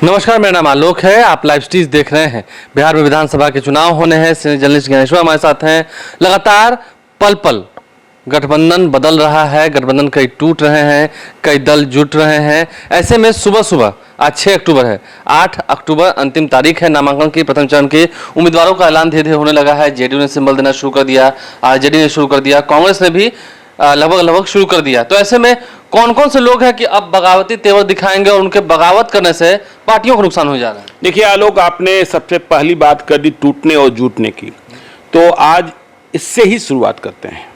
नमस्कार, मेरा नाम आलोक है। आप लाइव स्ट्रीज देख रहे हैं। बिहार में विधानसभा के चुनाव होने हैं। जर्नलिस्ट ज्ञानेश्वर हमारे साथ हैं। लगातार पल पल गठबंधन बदल रहा है, गठबंधन कई टूट रहे हैं, कई दल जुट रहे हैं। ऐसे में सुबह सुबह आज 6 अक्टूबर है, 8 अक्टूबर अंतिम तारीख है नामांकन की। प्रथम चरण के उम्मीदवारों का ऐलान धीरे धीरे होने लगा है। जेडीयू ने सिंबल देना शुरू कर दिया, आरजेडी ने शुरू कर दिया, कांग्रेस ने भी लगभग शुरू कर दिया। तो ऐसे में कौन कौन से लोग हैं कि अब बगावती तेवर दिखाएंगे और उनके बगावत करने से पार्टियों को नुकसान हो जा रहा है? देखिए आलोक, आपने सबसे पहली बात कर दी टूटने और जुटने की, तो आज इससे ही शुरुआत करते हैं।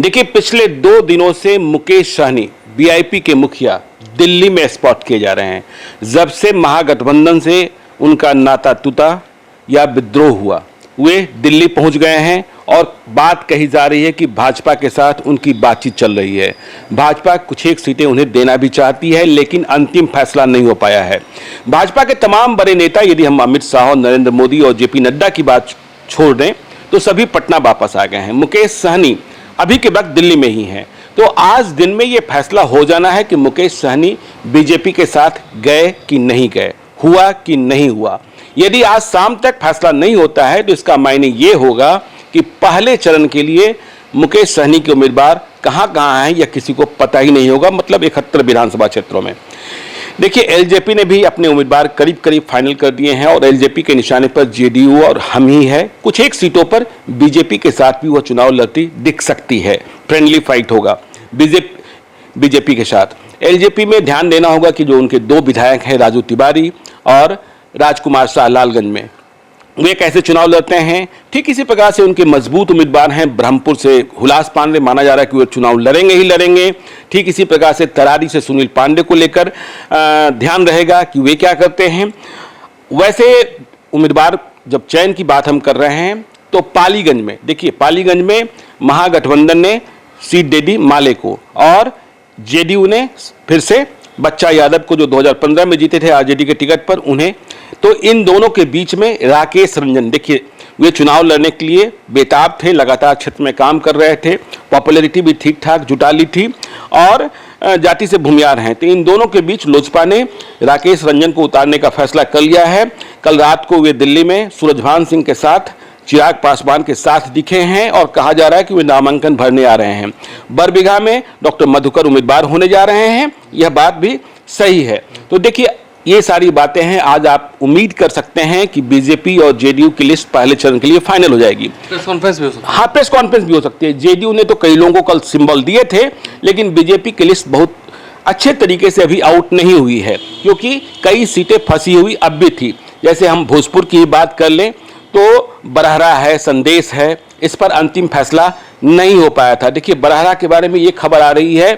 देखिए, पिछले 2 दिनों से मुकेश सहनी वीआईपी के मुखिया दिल्ली में स्पॉट किए जा रहे हैं। जब से महागठबंधन से उनका नाता टूटा या विद्रोह हुआ, वे दिल्ली पहुंच गए हैं और बात कही जा रही है कि भाजपा के साथ उनकी बातचीत चल रही है। भाजपा कुछ एक सीटें उन्हें देना भी चाहती है, लेकिन अंतिम फैसला नहीं हो पाया है। भाजपा के तमाम बड़े नेता, यदि हम अमित शाह, नरेंद्र मोदी और जेपी नड्डा की बात छोड़ दें, तो सभी पटना वापस आ गए हैं। मुकेश सहनी अभी के वक्त दिल्ली में ही हैं। तो आज दिन में ये फैसला हो जाना है कि मुकेश सहनी बीजेपी के साथ गए कि नहीं गए, हुआ कि नहीं हुआ। यदि आज शाम तक फैसला नहीं होता है तो इसका मायने ये होगा कि पहले चरण के लिए मुकेश सहनी के उम्मीदवार कहां कहां हैं या किसी को पता ही नहीं होगा, मतलब 71 विधानसभा क्षेत्रों में। देखिए, एलजेपी ने भी अपने उम्मीदवार करीब करीब फाइनल कर दिए हैं और एलजेपी के निशाने पर जेडीयू और हम ही है। कुछ एक सीटों पर बीजेपी के साथ भी वह चुनाव लड़ती दिख सकती है। फ्रेंडली फाइट होगा बीजेपी के साथ। एलजेपी में ध्यान देना होगा कि जो उनके 2 विधायक हैं, राजू तिवारी और राजकुमार शाह लालगंज में, वे कैसे चुनाव लड़ते हैं। ठीक इसी प्रकार से उनके मजबूत उम्मीदवार हैं ब्रह्मपुर से हुलास पांडे, माना जा रहा है कि वे चुनाव लड़ेंगे ही लड़ेंगे। ठीक इसी प्रकार से तरारी से सुनील पांडे को लेकर ध्यान रहेगा कि वे क्या करते हैं। वैसे उम्मीदवार जब चयन की बात हम कर रहे हैं तो पालीगंज में, देखिए पालीगंज में महागठबंधन ने सीट दे दी माले को और जेडीयू ने फिर से बच्चा यादव को, जो 2015 में जीते थे आरजेडी के टिकट पर, उन्हें। तो इन दोनों के बीच में राकेश रंजन, देखिए वे चुनाव लड़ने के लिए बेताब थे, लगातार क्षेत्र में काम कर रहे थे, पॉपुलैरिटी भी ठीक ठाक जुटा ली थी और जाति से भूमियार हैं। तो इन दोनों के बीच लोजपा ने राकेश रंजन को उतारने का फैसला कर लिया है। कल रात को वे दिल्ली में सूरजभान सिंह के साथ, चिराग पासवान के साथ दिखे हैं और कहा जा रहा है कि वे नामांकन भरने आ रहे हैं। बरबीघा में डॉक्टर मधुकर उम्मीदवार होने जा रहे हैं, यह बात भी सही है। तो देखिए, ये सारी बातें हैं। आज आप उम्मीद कर सकते हैं कि बीजेपी और जेडीयू की लिस्ट पहले चरण के लिए फाइनल हो जाएगी। प्रेस कॉन्फ्रेंस भी हो सकती है। हाँ, प्रेस कॉन्फ्रेंस भी हो सकती है। जेडीयू ने तो कई लोगों को कल सिंबल दिए थे, लेकिन बीजेपी की लिस्ट बहुत अच्छे तरीके से अभी आउट नहीं हुई है, क्योंकि कई सीटें फंसी हुई अब भी थी। जैसे हम भोजपुर की बात कर लें तो बरहरा है, संदेश है, इस पर अंतिम फैसला नहीं हो पाया था। देखिए, बरहरा के बारे में ये खबर आ रही है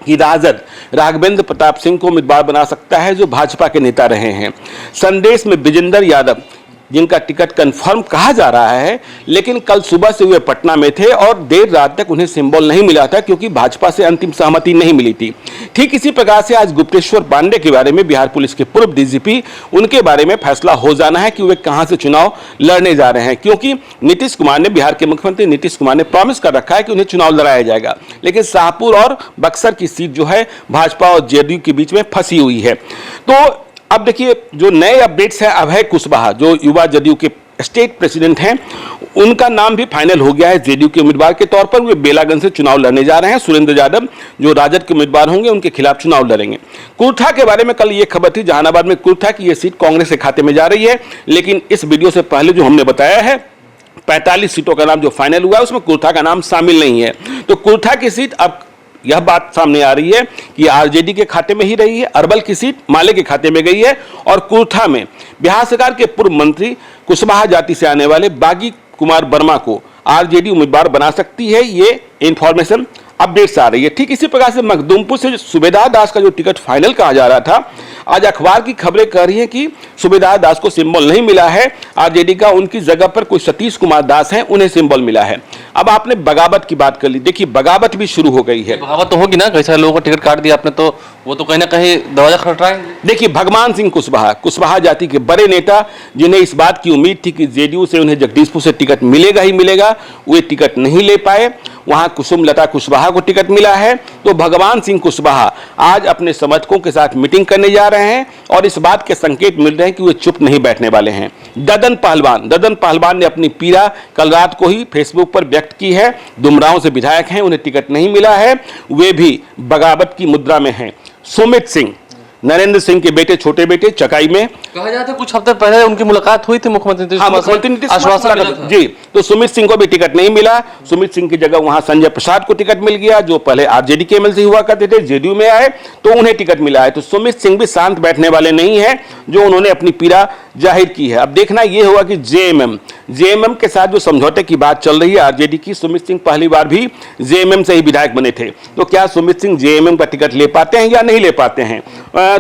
कि राजद राघवेंद्र प्रताप सिंह को उम्मीदवार बना सकता है, जो भाजपा के नेता रहे हैं। संदेश में विजेंद्र यादव, जिनका टिकट कंफर्म कहा जा रहा है, लेकिन कल सुबह से वे पटना में थे और देर रात तक उन्हें सिंबल नहीं मिला था, क्योंकि भाजपा से अंतिम सहमति नहीं मिली थी। ठीक इसी प्रकार से आज गुप्तेश्वर पांडे के बारे में, बिहार पुलिस के पूर्व डीजीपी, उनके बारे में फैसला हो जाना है कि वे कहां से चुनाव लड़ने जा रहे हैं, क्योंकि नीतीश कुमार ने, बिहार के मुख्यमंत्री नीतीश कुमार ने प्रॉमिस कर रखा है कि उन्हें चुनाव लड़ाया जाएगा। लेकिन शाहपुर और बक्सर की सीट जो है भाजपा और जेडीयू के बीच में फंसी हुई है। तो अब देखिए, जो नए अपडेट्स हैं, अभय कुशवाहा जो युवा जदयू के स्टेट प्रेसिडेंट हैं, उनका नाम भी फाइनल हो गया है जेडीयू के उम्मीदवार के तौर पर। वे बेलागंज से चुनाव लड़ने जा रहे हैं। सुरेंद्र यादव जो राजद के उम्मीदवार होंगे, उनके खिलाफ चुनाव लड़ेंगे। कुर्था के बारे में कल ये खबर थी जहानाबाद में कुर्था की ये सीट कांग्रेस के खाते में जा रही है, लेकिन इस वीडियो से पहले जो हमने बताया है 45 सीटों का नाम जो फाइनल हुआ है, उसमें कुर्था का नाम शामिल नहीं है। तो कुर्था की सीट, अब यह बात सामने आ रही है कि आरजेडी के खाते में ही रही है। अरवल की सीट माले के खाते में गई है और कुर्था में बिहार सरकार के पूर्व मंत्री कुशवाहा जाति से आने वाले बागी कुमार वर्मा को आरजेडी उम्मीदवार बना सकती है। ये इंफॉर्मेशन अपडेट्स आ रही है। ठीक इसी प्रकार से मखदूमपुर से सूबेदार दास का जो टिकट फाइनल कहा जा रहा था, आज अखबार की खबरें कह रही हैं कि सूबेदार दास को सिंबल नहीं मिला है आरजेडी का, उनकी जगह पर कोई सतीश कुमार दास हैं, उन्हें सिंबल मिला है। अब आपने बगावत की बात कर ली, देखिए बगावत भी शुरू हो गई है। बगावत तो होगी ना, कई सारे लोगों को टिकट काट दिया आपने, तो वो तो कहीं ना कहीं दरवाजा खटखटाएंगे। देखिए, भगवान सिंह कुशवाहा जाति के बड़े नेता, जिन्हें इस बात की उम्मीद थी कि जेडीयू से उन्हें जगदीशपुर से टिकट मिलेगा ही मिलेगा, वे टिकट नहीं ले पाए। वहां कुसुमलता कुशवाहा को टिकट मिला है। तो भगवान सिंह कुशवाहा आज अपने समर्थकों के साथ मीटिंग करने जा रहे हैं और इस बात के संकेत मिल रहे हैं कि वे चुप नहीं बैठने वाले हैं। ददन पहलवान ने अपनी पीड़ा कल रात को ही फेसबुक पर व्यक्त की है। दुमराव से विधायक हैं, उन्हें टिकट नहीं मिला है, वे भी बगावत की मुद्रा में हैं। सुमित सिंह, नरेंद्र सिंह के बेटे, छोटे बेटे, चकाई में कहा जाता है कुछ हफ्ते पहले उनकी मुलाकात हुई थी मुख्यमंत्री नीतीश कुमार से, मुख्यमंत्री नीतीश आश्वासन कुमार मिला था। जी, तो सुमित सिंह को भी टिकट नहीं मिला। सुमित सिंह की जगह वहां संजय प्रसाद को टिकट मिल गया, जो पहले आरजेडी के एमएलसी हुआ करते थे, जेडीयू में आए, तो उन्हें टिकट मिला है। तो सुमित सिंह भी शांत बैठने वाले नहीं है, जो उन्होंने अपनी पीड़ा जाहिर की है। अब देखना यह होगा कि जेएमएम के साथ जो समझौते की बात चल रही है आरजेडी की, सुमित सिंह पहली बार भी जेएमएम से ही विधायक बने थे, तो क्या सुमित सिंह जेएमएम का टिकट ले पाते हैं या नहीं ले पाते हैं,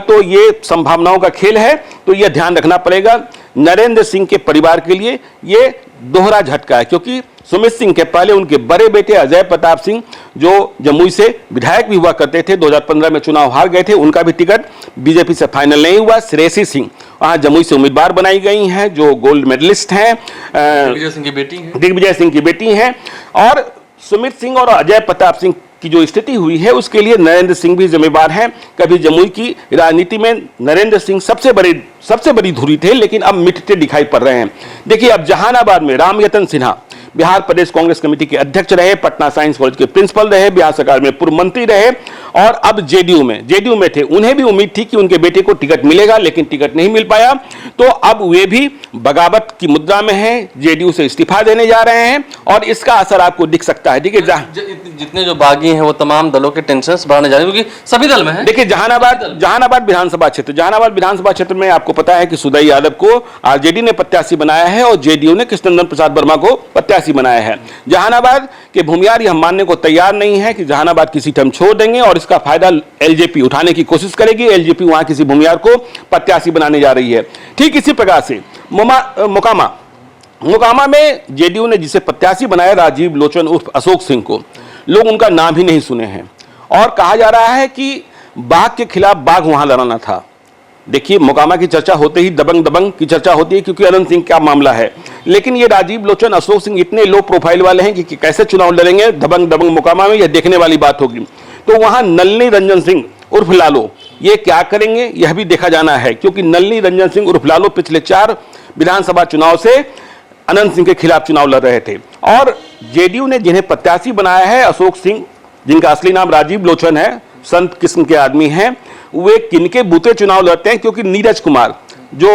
तो ये संभावनाओं का खेल है। तो यह ध्यान रखना पड़ेगा। नरेंद्र सिंह के परिवार के लिए यह दोहरा झटका है, क्योंकि सुमित सिंह के पहले उनके बड़े बेटे अजय प्रताप सिंह, जो जमुई से विधायक भी हुआ करते थे, 2015 में चुनाव हार गए थे, उनका भी टिकट बीजेपी से फाइनल नहीं हुआ। श्रेयसी सिंह वहां जमुई से उम्मीदवार बनाई गई हैं, जो गोल्ड मेडलिस्ट हैं, दिग्विजय सिंह की बेटी हैं। और सुमित सिंह और अजय प्रताप सिंह की जो स्थिति हुई है उसके लिए नरेंद्र सिंह भी जिम्मेवार हैं। कभी जमुई की राजनीति में नरेंद्र सिंह सबसे बड़ी धुरी थे, लेकिन अब मिटते दिखाई पड़ रहे हैं। देखिए, अब जहानाबाद में रामयतन सिन्हा बिहार प्रदेश कांग्रेस कमेटी के अध्यक्ष रहे, पटना साइंस कॉलेज के प्रिंसिपल रहे, बिहार सरकार में पूर्व मंत्री रहे और अब जेडीयू में थे। उन्हें भी उम्मीद थी कि उनके बेटे को टिकट मिलेगा, लेकिन टिकट नहीं मिल पाया। तो अब वे भी बगावत की मुद्रा में हैं, जेडीयू से इस्तीफा देने जा रहे हैं और इसका असर आपको दिख सकता है। देखिए, जितने जो बागी हैं वो तमाम दलों के टेंशन बढ़ाने जा रहे हैं, क्योंकि सभी दल में है। देखिए, जहानाबाद विधानसभा क्षेत्र में आपको पता है कि सुदय यादव को आरजेडी ने प्रत्याशी बनाया है और जेडीयू ने कृष्णनंदन प्रसाद वर्मा को प्रत्याशी बनाया है। जहानाबाद के भूमियार यह मानने को तैयार नहीं है कि जहानाबाद की सीट हम छोड़ देंगे और इसका फायदा एलजेपी उठाने की कोशिश करेगी। एलजेपी वहां किसी भूमियार को प्रत्याशी बनाने जा रही है। ठीक इसी प्रकार से मोकामा में जेडीयू ने जिसे प्रत्याशी बनाया, राजीव लोचन उर्फ अशोक सिंह को, लोग उनका नाम ही नहीं सुने हैं और कहा जा रहा है कि बाघ के खिलाफ बाघ वहां लड़ाना था। देखिए, मोकामा की चर्चा होते ही दबंग की चर्चा होती है, क्योंकि अनंत सिंह का मामला है, लेकिन ये राजीव लोचन अशोक सिंह इतने लो प्रोफाइल वाले हैं कि कैसे चुनाव लड़ेंगे दबंग मोकामा में, यह देखने वाली बात होगी। तो वहां नलिनी रंजन सिंह उर्फ लालू ये क्या करेंगे, यह भी देखा जाना है, क्योंकि नलिनी रंजन सिंह उर्फ लालू पिछले 4 विधानसभा चुनाव से अनंत सिंह के खिलाफ चुनाव लड़ रहे थे और जेडीयू ने जिन्हें प्रत्याशी बनाया है, अशोक सिंह, जिनका असली नाम राजीव लोचन है, संत किस्म के आदमी हैं, वे किनके बूते चुनाव लड़ते हैं, क्योंकि नीरज कुमार जो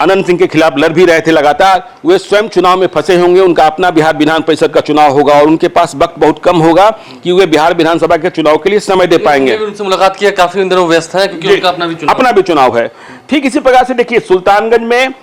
अनंत सिंह के खिलाफ लड़ भी रहे थे लगातार, वे स्वयं चुनाव में फंसे होंगे। उनका अपना बिहार विधान परिषद का चुनाव होगा और उनके पास वक्त बहुत कम होगा कि वे बिहार विधानसभा के चुनाव के लिए समय दे पाएंगे। उनसे मुलाकात किया, काफी इन दिनों व्यस्त है, क्योंकि उनका अपना भी चुनाव है। ठीक इसी प्रकार से देखिए, सुल्तानगंज में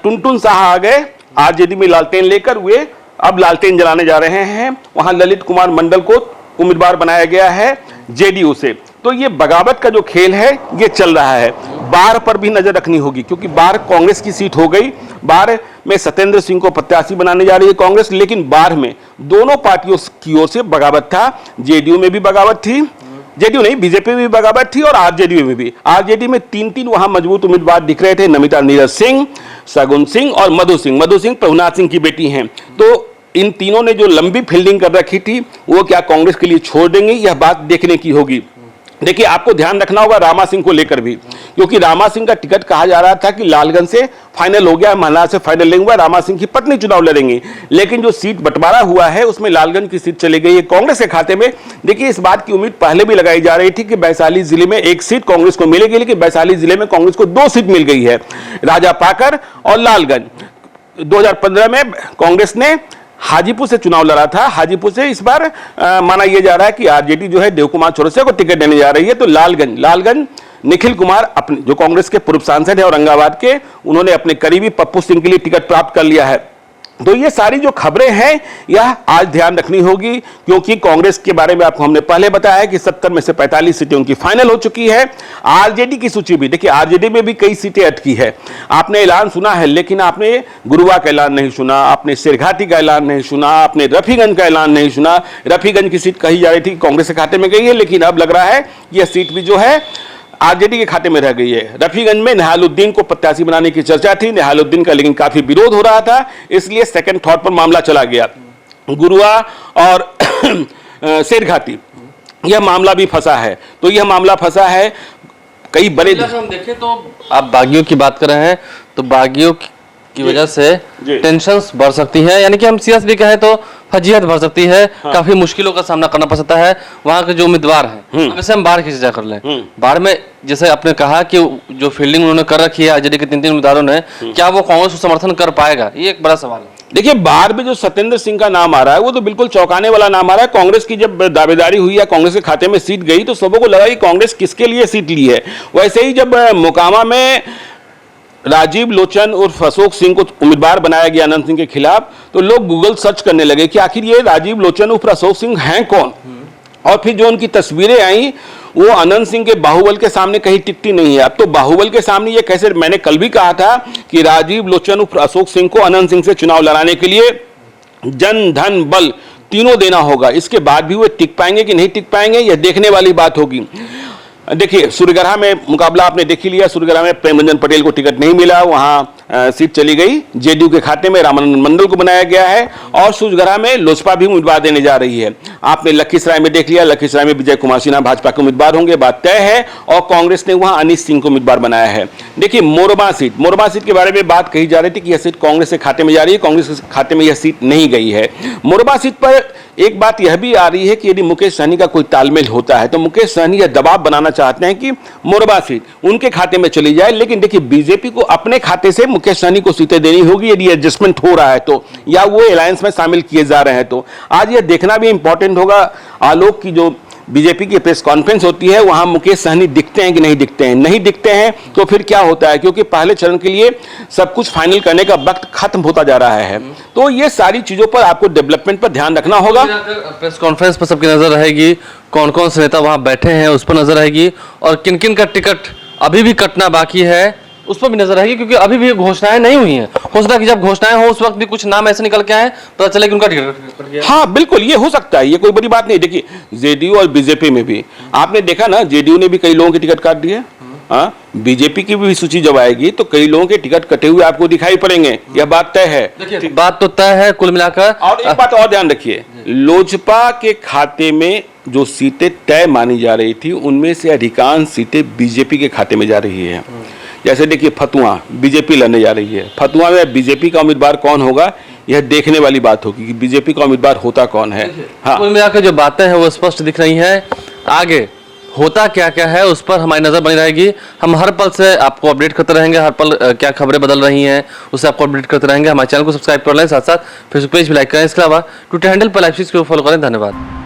टुनटुन शाह आ गए आरजेडी में लालटेन लेकर, वे अब लालटेन जलाने जा रहे हैं। वहां ललित कुमार मंडल को उम्मीदवार बनाया गया है जेडीयू से। तो ये बगावत का जो खेल है ये चल रहा है। बार पर भी नजर रखनी होगी, क्योंकि बार कांग्रेस की सीट हो गई। बार में सत्येंद्र सिंह को प्रत्याशी बनाने जा रही है कांग्रेस, लेकिन बार में दोनों पार्टियों की ओर से बगावत था। जेडीयू में भी बगावत थी, जेडीयू नहीं, बीजेपी में भी बगावत थी और आरजेडी में भी। आरजेडी में 3 वहां मजबूत उम्मीदवार दिख रहे थे, नमिता नीरज सिंह, सगुन सिंह और मधु सिंह प्रभुनाथ सिंह की बेटी हैं। तो इन तीनों ने जो लंबी फील्डिंग कर रखी थी, वो क्या कांग्रेस के लिए छोड़ देंगे, यह बात देखने की होगी। देखिए, आपको ध्यान रखना होगा रामा सिंह को लेकर भी, क्योंकि रामा सिंह का टिकट कहा जा रहा था कि लालगंज से फाइनल हो गया, महाराज से फाइनल नहीं हुआ, रामा सिंह की पत्नी चुनाव लड़ेंगी, लेकिन जो सीट बंटवारा हुआ है उसमें लालगंज की सीट चली गई है कांग्रेस के खाते में। देखिए, इस बात की उम्मीद पहले भी लगाई जा रही थी कि वैशाली जिले में 1 सीट कांग्रेस को मिलेगी, लेकिन वैशाली जिले में कांग्रेस को 2 सीट मिल गई है, राजा पाकर और लालगंज। 2015 में कांग्रेस ने हाजीपुर से चुनाव लड़ा था, हाजीपुर से इस बार माना यह जा रहा है कि आरजेडी जो है देव कुमार चौरसिया को टिकट देने जा रही है। तो लालगंज निखिल कुमार अपने जो कांग्रेस के पूर्व सांसद है औरंगाबाद के, उन्होंने अपने करीबी पप्पू सिंह के लिए टिकट प्राप्त कर लिया है। तो ये सारी जो खबरें हैं यह आज ध्यान रखनी होगी, क्योंकि कांग्रेस के बारे में आपको हमने पहले बताया कि 70 में से 45 सीटें उनकी फाइनल हो चुकी है। आरजेडी की सूची भी देखिए, आरजेडी में भी कई सीटें अटकी है। आपने ऐलान सुना है, लेकिन आपने गुरुआ का ऐलान नहीं सुना, आपने शेरघाटी का ऐलान नहीं सुना, आपने रफीगंज का ऐलान नहीं सुना। रफीगंज की सीट कही जा रही थी कांग्रेस के खाते में गई है, लेकिन अब लग रहा है यह सीट भी जो है आरजेडी के खाते में रह गई है। रफीगंज में निहालुद्दीन को प्रत्याशी बनाने की चर्चा थी, निहालुद्दीन का लेकिन काफी विरोध हो रहा था, इसलिए सेकंड थॉट पर मामला चला गया। गुरुआ और शेरघाटी, यह मामला भी फंसा है। तो यह मामला फंसा है कई बड़े। हम देखें तो आप बागियों की बात कर रहे हैं, तो बागियों की वजह से टेंशन्स बढ़ सकती हैं, यानी कि हम सीरियस भी कहें तो फजीहत बढ़ सकती है। हाँ। काफी मुश्किलों का सामना करना पड़ सकता है वहाँ के जो उम्मीदवार हैं। वैसे हम बाढ़ की चर्चा कर लें, बाढ़ में जैसे आपने कहा कि जो फील्डिंग उन्होंने कर रखी है आरजेडी के 3 उम्मीदवारों ने, क्या वो कांग्रेस को समर्थन कर पाएगा, ये एक बड़ा सवाल है। देखिए, बाहर में जो सत्येंद्र सिंह का नाम आ रहा है वो तो बिल्कुल चौंकाने वाला नाम आ रहा है। कांग्रेस की जब दावेदारी हुई या कांग्रेस के खाते में सीट गई तो सबों को लगा कि कांग्रेस किसके लिए सीट ली है। वैसे ही जब मोकामा में राजीव लोचन उर्फ अशोक सिंह को उम्मीदवार बनाया गया अनंत सिंह के खिलाफ, तो लोग गूगल सर्च करने लगे कि आखिर ये राजीव लोचन उर्फ अशोक सिंह हैं कौन। और फिर जो उनकी तस्वीरें आई वो अनंत सिंह के बाहुबल के सामने कहीं टिकती नहीं है। अब तो बाहुबल के सामने ये कैसे, मैंने कल भी कहा था कि राजीव लोचन उर्फ अशोक सिंह को अनंत सिंह से चुनाव लड़ाने के लिए जन धन बल तीनों देना होगा। इसके बाद भी वो टिक पाएंगे कि नहीं टिक पाएंगे, यह देखने वाली बात होगी। देखिए, सूर्यगढ़ा में मुकाबला आपने देख ही लिया। सूर्यगढ़ा में प्रेमरंजन पटेल को टिकट नहीं मिला, वहां सीट चली गई जेडीयू के खाते में, रामानंद मंडल को बनाया गया है। और सूर्यगढ़ा में लोजपा भी उम्मीदवार देने जा रही है। आपने लखीसराय में देख लिया, लखीसराय में विजय कुमार सिन्हा भाजपा के उम्मीदवार होंगे, बात तय है। और कांग्रेस ने वहां अनिश सिंह को उम्मीदवार बनाया है। देखिए, मोरबा सीट के बारे में बात कही जा रही थी कि यह सीट कांग्रेस के खाते में जा रही है, कांग्रेस के खाते में यह सीट नहीं गई है। मोरबा सीट पर एक बात यह भी आ रही है कि यदि मुकेश सहनी का कोई तालमेल होता है तो मुकेश सहनी यह दबाव बनाना चाहते हैं कि मोरबा सीट उनके खाते में चली जाए। लेकिन देखिए, बीजेपी को अपने खाते से मुकेश सहनी को सीटें देनी होगी यदि एडजस्टमेंट हो रहा है तो, या वो अलायंस में शामिल किए जा रहे हैं तो। आज यह देखना भी इंपॉर्टेंट होगा, आलोक की जो बीजेपी की प्रेस कॉन्फ्रेंस होती है वहां मुकेश सहनी दिखते हैं कि नहीं दिखते हैं। नहीं दिखते हैं तो फिर क्या होता है, क्योंकि पहले चरण के लिए सब कुछ फाइनल करने का वक्त खत्म होता जा रहा है। तो ये सारी चीजों पर आपको डेवलपमेंट पर ध्यान रखना होगा। प्रेस कॉन्फ्रेंस पर सबकी नजर रहेगी, कौन कौन से नेता वहां बैठे हैं उस पर नजर रहेगी, और किन किन का टिकट अभी भी कटना बाकी है उस पर भी नजर रहेगी, क्योंकि अभी भी घोषणाएं नहीं हुई हैं। हो सकता है कि जब घोषणाएं हो उस वक्त भी कुछ नाम ऐसे निकल के आए, पता चले कि उनका टिकट कट गया। हाँ बिल्कुल, ये हो सकता है, ये कोई बड़ी बात नहीं। देखिए, जेडीयू और बीजेपी में भी आपने देखा ना, जेडीयू ने भी कई लोगों के टिकट काट दिए। हाँ, बीजेपी की भी सूची जब आएगी तो कई लोगों के टिकट कटे हुए आपको दिखाई पड़ेंगे, यह बात तय है। देखिए, बात तो तय है कुल मिलाकर। और एक बात और ध्यान रखिए, लोजपा के खाते में जो सीटें तय मानी जा रही थी उनमें से अधिकांश सीटें बीजेपी के खाते में जा रही है। जैसे देखिए, फतुआ बीजेपी लड़ने जा रही है, फतुआ में बीजेपी का उम्मीदवार कौन होगा यह देखने वाली बात होगी कि बीजेपी का उम्मीदवार होता कौन है। हाँ, कुल मिलाकर जो बातें हैं वो स्पष्ट दिख रही हैं। आगे होता क्या क्या है उस पर हमारी नजर बनी रहेगी। हम हर पल से आपको अपडेट करते रहेंगे, हर पल क्या खबरें बदल रही हैं उससे आपको अपडेट करते रहेंगे। हमारे चैनल को सब्सक्राइब कर लें, साथ साथ फेसबुक पेज भी लाइक करें। इसके अलावा ट्विटर हैंडल पर लाइव को फॉलो करें। धन्यवाद।